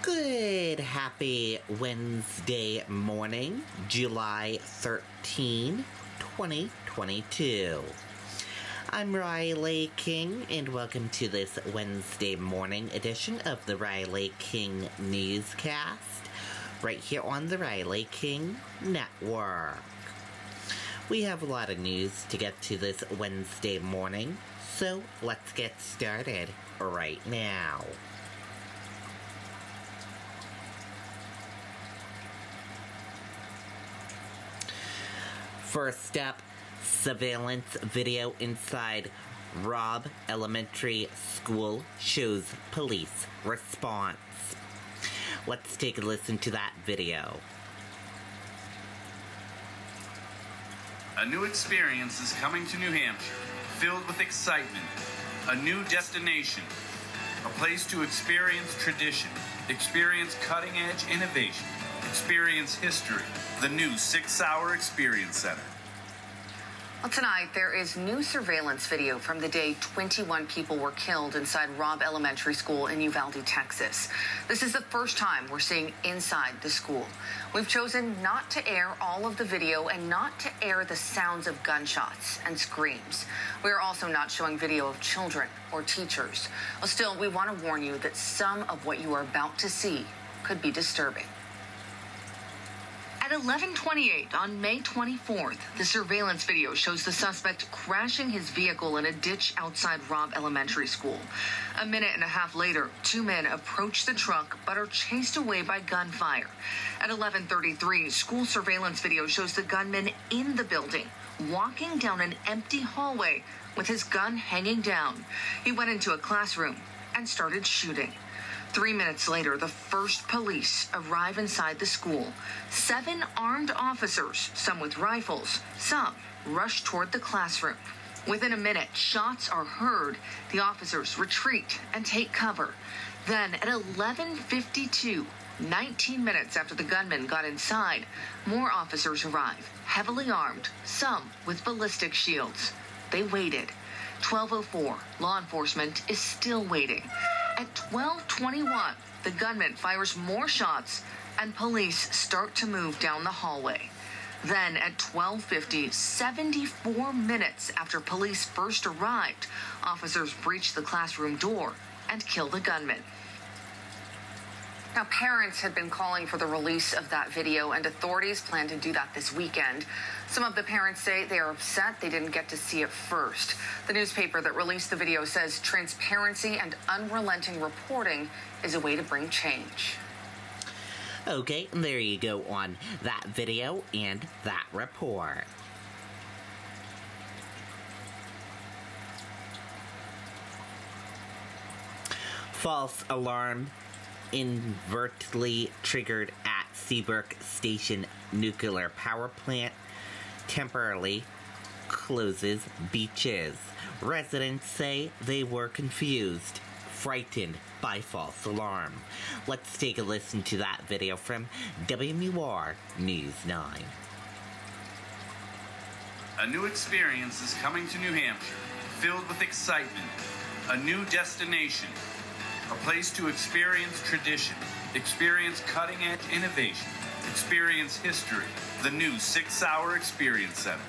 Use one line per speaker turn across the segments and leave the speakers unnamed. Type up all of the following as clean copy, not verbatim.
Good, happy Wednesday morning, July 13, 2022. I'm Riley King, and welcome to this Wednesday morning edition of the Riley King Newscast, right here on the Riley King Network. We have a lot of news to get to this Wednesday morning, so let's get started right now. First up, surveillance video inside Robb Elementary School shows police response. Let's take a listen to that video.
A new experience is coming to New Hampshire, filled with excitement. A new destination, a place to experience tradition, experience cutting-edge innovation, experience history. The new 6-hour Experience Center.
Well, tonight, there is new surveillance video from the day 21 people were killed inside Robb Elementary School in Uvalde, Texas. This is the first time we're seeing inside the school. We've chosen not to air all of the video and not to air the sounds of gunshots and screams. We are also not showing video of children or teachers. Well, still, we want to warn you that some of what you are about to see could be disturbing. At 11:28 on May 24th, the surveillance video shows the suspect crashing his vehicle in a ditch outside Robb Elementary School. A minute and a half later, two men approach the truck but are chased away by gunfire. At 11:33, school surveillance video shows the gunman in the building, walking down an empty hallway with his gun hanging down. He went into a classroom and started shooting. 3 minutes later, the first police arrive inside the school. 7 armed officers, some with rifles, some rush toward the classroom. Within a minute, shots are heard. The officers retreat and take cover. Then at 11:52, 19 minutes after the gunman got inside, more officers arrive, heavily armed, some with ballistic shields. They waited. 12:04, law enforcement is still waiting. At 12:21, the gunman fires more shots and police start to move down the hallway. Then at 12:50, 74 minutes after police first arrived, officers breach the classroom door and kill the gunman. Now, parents had been calling for the release of that video, and authorities plan to do that this weekend. Some of the parents say they are upset they didn't get to see it first. The newspaper that released the video says transparency and unrelenting reporting is a way to bring change.
Okay, there you go on that video and that report. False alarm inadvertently triggered at Seabrook Station nuclear power plant temporarily closes beaches. Residents say they were confused, frightened by false alarm. Let's take a listen to that video from WMUR News 9.
A new experience is coming to New Hampshire, filled with excitement. A new destination, a place to experience tradition, experience cutting-edge innovation, experience history. The new 6-hour Experience Center.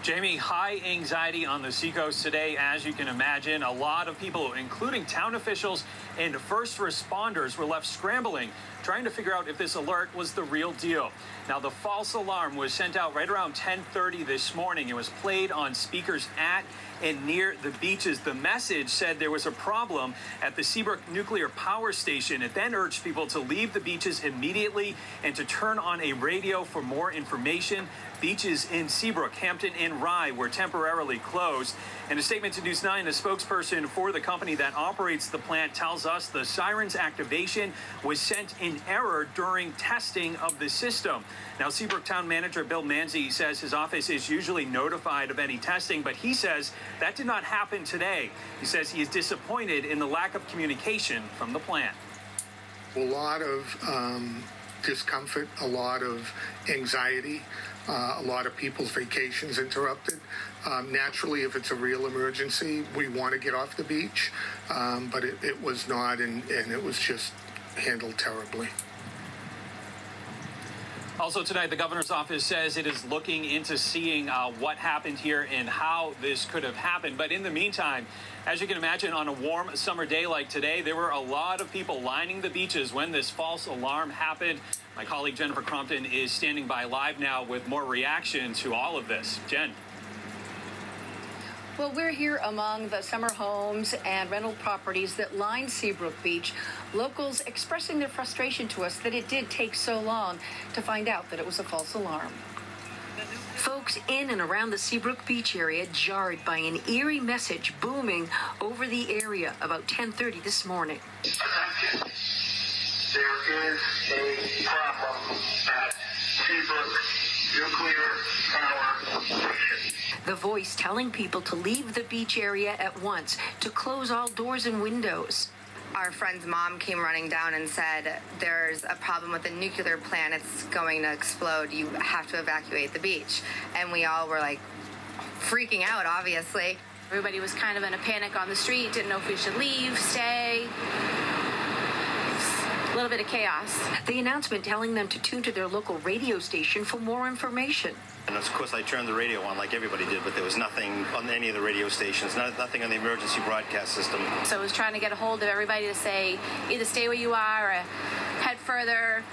Jamie, high anxiety on the seacoast today, as you can imagine. A lot of people, including town officials and first responders, were left scrambling, trying to figure out if this alert was the real deal. Now, the false alarm was sent out right around 10:30 this morning. It was played on speakers at and near the beaches. The message said there was a problem at the Seabrook nuclear power station. It then urged people to leave the beaches immediately and to turn on a radio for more information. Beaches in Seabrook, Hampton, and Rye were temporarily closed. In a statement to News 9, the spokesperson for the company that operates the plant tells us the siren's activation was sent in error during testing of the system. Now, Seabrook Town Manager Bill Manzi says his office is usually notified of any testing, but he says that did not happen today. He says he is disappointed in the lack of communication from the plant.
A lot of discomfort, a lot of anxiety, a lot of people's vacations interrupted. Naturally, if it's a real emergency, we want to get off the beach, but it was not, and it was just handled terribly.
Also tonight, the governor's office says it is looking into seeing what happened here and how this could have happened. But in the meantime, as you can imagine, on a warm summer day like today, there were a lot of people lining the beaches when this false alarm happened. My colleague Jennifer Crompton is standing by live now with more reaction to all of this. Jen.
Well, we're here among the summer homes and rental properties that line Seabrook Beach. Locals expressing their frustration to us that it did take so long to find out that it was a false alarm.
Folks in and around the Seabrook Beach area jarred by an eerie message booming over the area about 10:30 this morning.
There is a problem at Seabrook Nuclear Power Station.
The voice telling people to leave the beach area at once, to close all doors and windows.
Our friend's mom came running down and said, there's a problem with the nuclear plant. It's going to explode. You have to evacuate the beach. And we all were like freaking out, obviously.
Everybody was kind of in a panic on the street, didn't know if we should leave, stay. A little bit of chaos.
The announcement telling them to tune to their local radio station for more information.
And of course, I turned the radio on like everybody did, but there was nothing on any of the radio stations, nothing on the emergency broadcast system.
So I was trying to get a hold of everybody to say either stay where you are or head further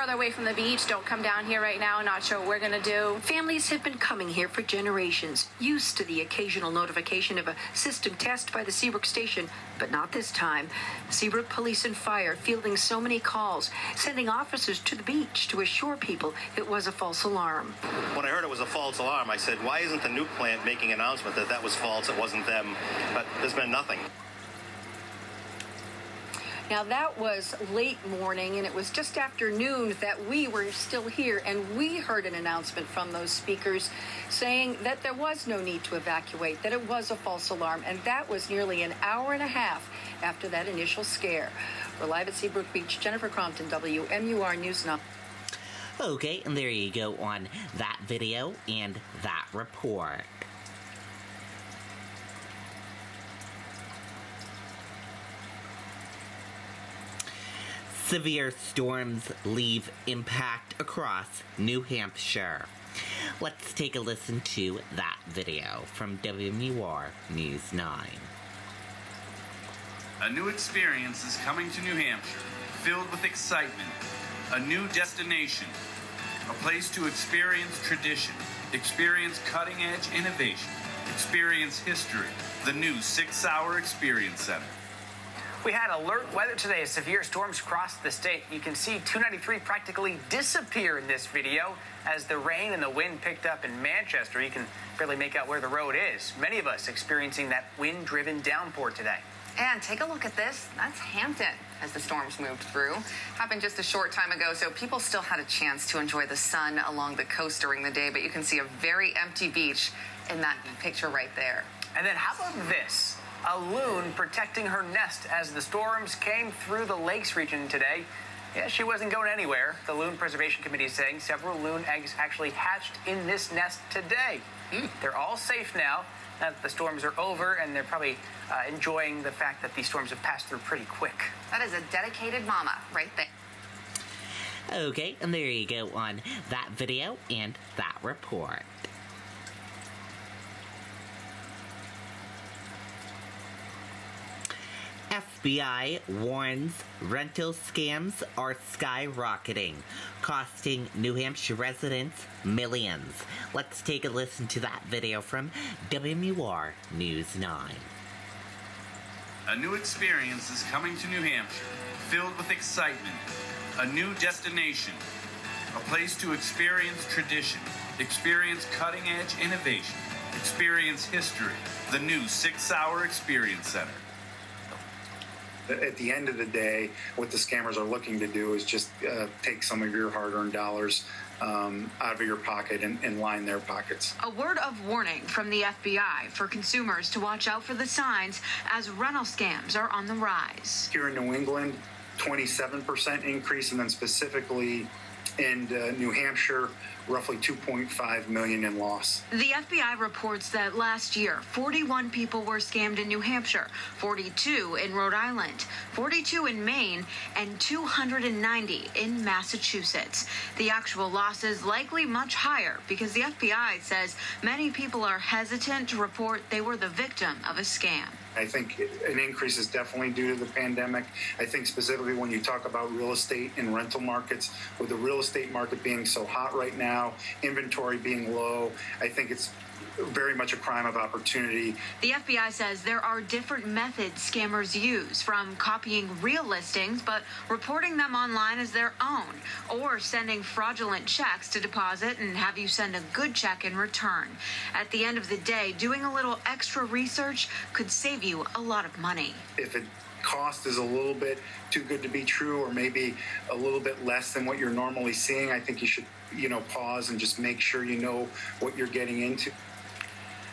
away from the beach. Don't come down here right now. Not sure what we're going to do.
Families have been coming here for generations, used to the occasional notification of a system test by the Seabrook station, but not this time. Seabrook Police and Fire fielding so many calls, sending officers to the beach to assure people it was a false alarm.
When I heard it was a false alarm, I said, why isn't the nuke plant making an announcement that that was false, it wasn't them? But there's been nothing.
Now, that was late morning, and it was just after noon that we were still here, and we heard an announcement from those speakers saying that there was no need to evacuate, that it was a false alarm, and that was nearly an hour and a half after that initial scare. We're live at Seabrook Beach. Jennifer Crompton, WMUR News Now.
Okay, and there you go on that video and that report. Severe storms leave impact across New Hampshire. Let's take a listen to that video from WMUR News 9.
A new experience is coming to New Hampshire, filled with excitement. A new destination, a place to experience tradition, experience cutting-edge innovation, experience history. The new 6-hour Experience Center.
We had alert weather today as severe storms crossed the state. You can see 293 practically disappear in this video as the rain and the wind picked up in Manchester. You can barely make out where the road is. Many of us experiencing that wind-driven downpour today.
And take a look at this. That's Hampton as the storms moved through. Happened just a short time ago, so people still had a chance to enjoy the sun along the coast during the day, but you can see a very empty beach in that picture right there.
And then how about this? A loon protecting her nest as the storms came through the lakes region today. Yeah, she wasn't going anywhere. The Loon Preservation Committee is saying several loon eggs actually hatched in this nest today. They're all safe now that the storms are over, and they're probably enjoying the fact that these storms have passed through pretty quick.
That is a dedicated mama right there.
Okay, and there you go on that video and that report. FBI warns rental scams are skyrocketing, costing New Hampshire residents millions. Let's take a listen to that video from WMUR News 9.
A new experience is coming to New Hampshire, filled with excitement. A new destination, a place to experience tradition, experience cutting-edge innovation, experience history. The new 6-hour Experience Center.
At the end of the day, what the scammers are looking to do is just take some of your hard-earned dollars out of your pocket and line their pockets.
A word of warning from the FBI for consumers to watch out for the signs as rental scams are on the rise.
Here in New England, 27% increase, and then specifically and New Hampshire, roughly $2.5 million in loss.
The FBI reports that last year, 41 people were scammed in New Hampshire, 42 in Rhode Island, 42 in Maine, and 290 in Massachusetts. The actual loss is likely much higher because the FBI says many people are hesitant to report they were the victim of a scam.
I think an increase is definitely due to the pandemic. I think specifically when you talk about real estate and rental markets, with the real estate market being so hot right now, inventory being low, I think it's very much a crime of opportunity.
The FBI says there are different methods scammers use, from copying real listings but reporting them online as their own, or sending fraudulent checks to deposit and have you send a good check in return. At the end of the day, doing a little extra research could save you a lot of money.
If it cost is a little bit too good to be true, or maybe a little bit less than what you're normally seeing, I think you should, pause and just make sure you know what you're getting into.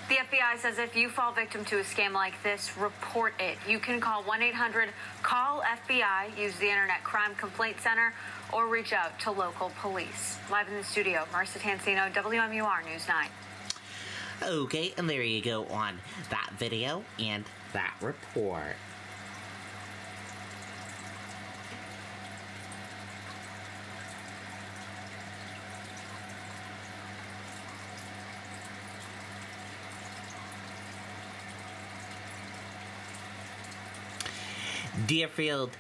The FBI says if you fall victim to a scam like this, report it. You can call 1-800-CALL-FBI, use the Internet Crime Complaint Center, or reach out to local police. Live in the studio, Marissa Tansino, WMUR News 9.
Okay, and there you go on that video and that report. Deerfield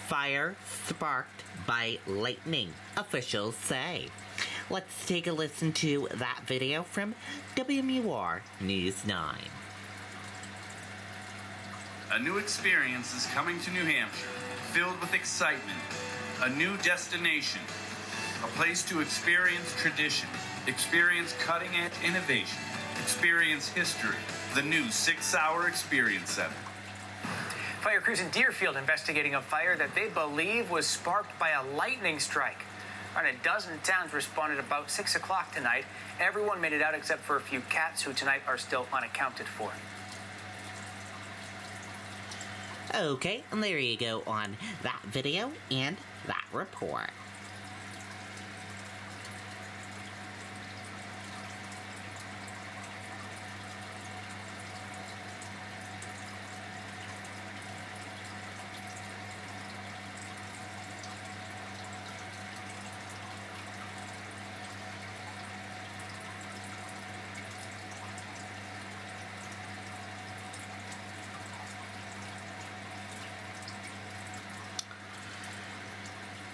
Fire sparked by lightning, officials say. Let's take a listen to that video from WMUR News 9.
A new experience is coming to New Hampshire, filled with excitement. A new destination, a place to experience tradition, experience cutting-edge innovation, experience history. The new 6-hour Experience Center.
Fire crews in Deerfield investigating a fire that they believe was sparked by a lightning strike. Around a dozen towns responded about 6 o'clock tonight. Everyone made it out except for a few cats who tonight are still unaccounted for.
Okay, and there you go on that video and that report.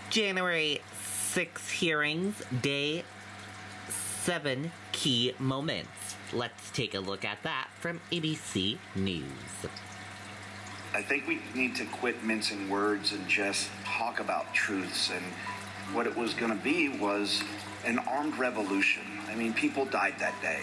January 6 hearings, day 7 key moments. Let's take a look at that from ABC News.
I think we need to quit mincing words and just talk about truths. And what it was going to be was an armed revolution. I mean, people died that day.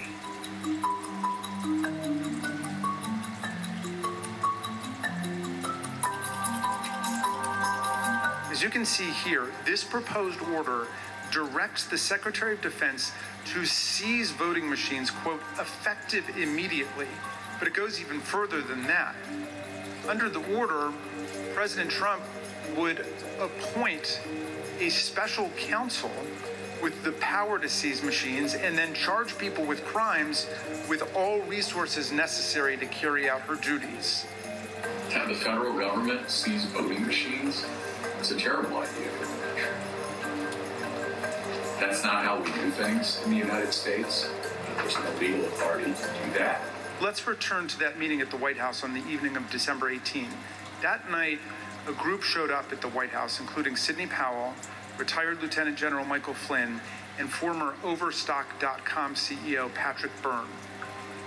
As you can see here, this proposed order directs the Secretary of Defense to seize voting machines, quote, effective immediately. But it goes even further than that. Under the order, President Trump would appoint a special counsel with the power to seize machines and then charge people with crimes with all resources necessary to carry out her duties.
To have the federal government seize voting machines, it's a terrible idea for the country. That's not how we do things in the United States. There's no legal authority to do that.
Let's return to that meeting at the White House on the evening of December 18. That night, a group showed up at the White House, including Sidney Powell, retired Lieutenant General Michael Flynn, and former Overstock.com CEO Patrick Byrne.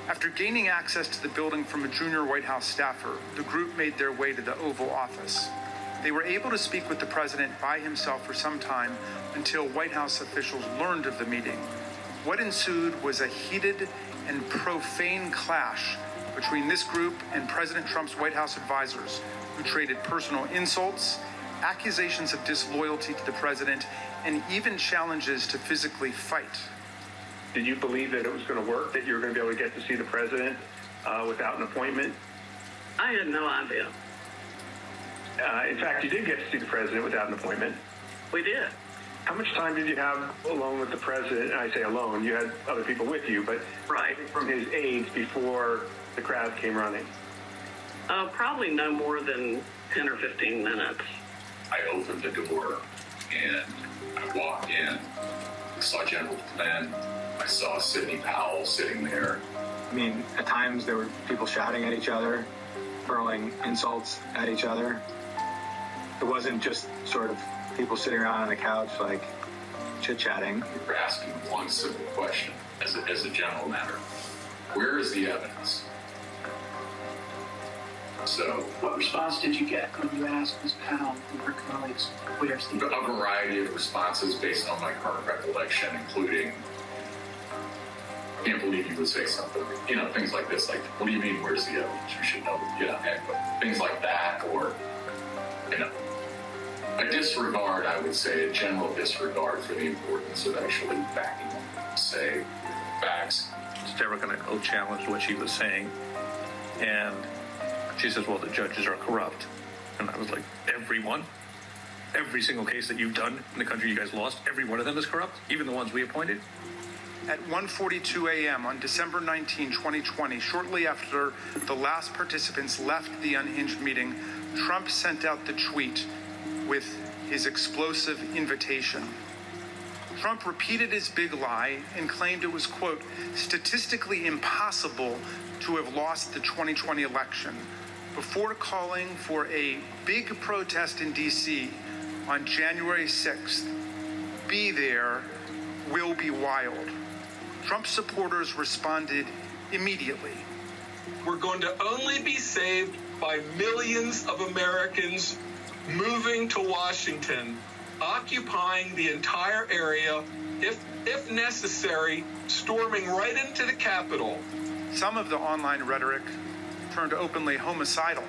After gaining access to the building from a junior White House staffer, the group made their way to the Oval Office. They were able to speak with the president by himself for some time until White House officials learned of the meeting. What ensued was a heated and profane clash between this group and President Trump's White House advisors, who traded personal insults, accusations of disloyalty to the president, and even challenges to physically fight.
Did you believe that it was going to work, that you were going to be able to get to see the president without an appointment?
I had no idea.
In fact, you did get to see the president without an appointment.
We did.
How much time did you have alone with the president? And I say alone, you had other people with you, but right from his aides before the crowd came running?
Probably no more than 10 or 15 minutes.
I opened the door and I walked in. I saw General Flynn. I saw Sidney Powell sitting there.
I mean, at times there were people shouting at each other, hurling insults at each other. It wasn't just sort of people sitting around on the couch, like, chit-chatting.
You're asking one simple question as a general matter. Where is the evidence? So,
what response did you get when you asked Ms. Powell and her colleagues, where's the evidence?
A variety of responses based on my current recollection, including, I can't believe you would say something, things like this, like, what do you mean, where's the evidence? You should know, things like that, or, a disregard, I would say, a general disregard for the importance of actually backing up, say, facts.
Sarah kind of challenged what she was saying, and she says, well, the judges are corrupt. And I was like, everyone? Every single case that you've done in the country you guys lost, every one of them is corrupt? Even the ones we appointed?
At 1:42 a.m. on December 19, 2020, shortly after the last participants left the unhinged meeting, Trump sent out the tweet with his explosive invitation. Trump repeated his big lie and claimed it was, quote, statistically impossible to have lost the 2020 election before calling for a big protest in D.C. on January 6th. Be there, will be wild. Trump supporters responded immediately.
We're going to only be saved by millions of Americans moving to Washington, occupying the entire area, if necessary, storming right into the Capitol.
Some of the online rhetoric turned openly homicidal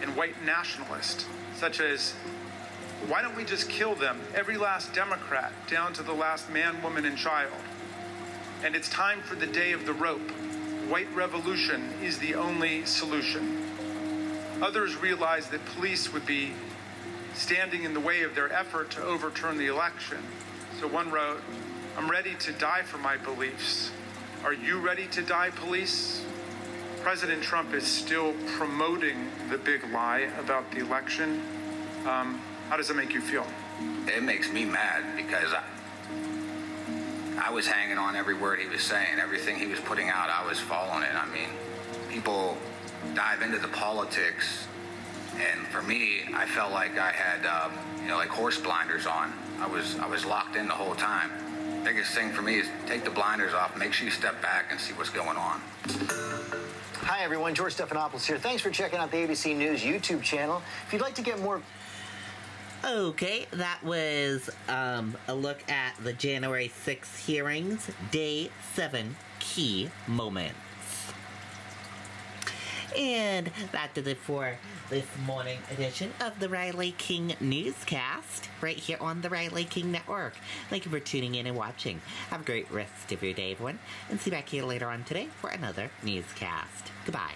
and white nationalist, such as, why don't we just kill them, every last Democrat, down to the last man, woman, and child? And it's time for the day of the rope. White revolution is the only solution. Others realized that police would be standing in the way of their effort to overturn the election. So one wrote, I'm ready to die for my beliefs. Are you ready to die, police? President Trump is still promoting the big lie about the election. How does it make you feel?
It makes me mad because I was hanging on every word he was saying. Everything he was putting out, I was following it. I mean, people dive into the politics, and for me, I felt like I had, like horse blinders on. I was locked in the whole time. Biggest thing for me is take the blinders off, make sure you step back and see what's going on.
Hi, everyone. George Stephanopoulos here. Thanks for checking out the ABC News YouTube channel. If you'd like to get more...
Okay, that was a look at the January 6th hearings, Day 7 key moments. And that did it for this morning edition of the Riley King Newscast, right here on the Riley King Network. Thank you for tuning in and watching. Have a great rest of your day, everyone, and see you back here later on today for another newscast. Goodbye.